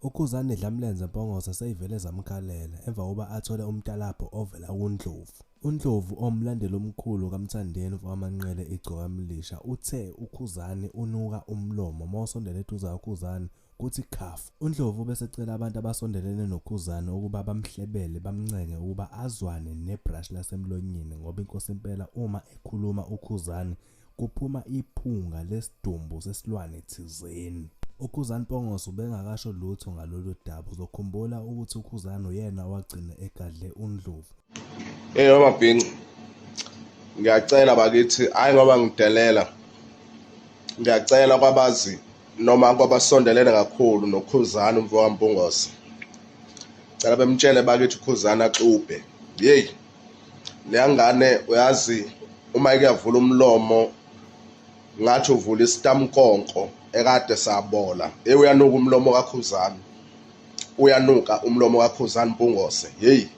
UKhuzani Dlamlenze Mpongose seyivele zamkhalela emva kokuba athole umtalapho ovela kuNdlovu. UNdlovu omlandeli omkhulu kaMthandeni wamanqele igcokamlisha uthe uKhuzani unuka umlomo mawusondela eduze kaKhuzani kuthi khafu. UNdlovu besecela abantu abasondelene noKhuzani ukuba bamhlebele bamncenge ukuba azwane nebrush lasemlonyeni ngoba inkosi impela uma ekhuluma uKhuzani kuphuma iphunga lesidumbu sesilwane thizeni. UKhuzani Mpongose ubengakasho lutho ngalolu daba. Uzokhumbula ukuthi uKhuzani uyena owagcina egadle uNdlovu. Mabhinci, ngiyacela bakithi hayi ngoba ngidelela, ngiyacela kwabazi noma kwabasondelene kakhulu noKhuzani umfowabo Mpongose, cela bemtshele bakithi uKhuzani axubhe. Yeyi leya ngane uyazi uma ikuyavula umlomo ngathi uvula isitamkonko ekade sabola. Uyanuka umlomo kaKhuzani, uyanuka umlomo kaKhuzani Mpongose. Yeyi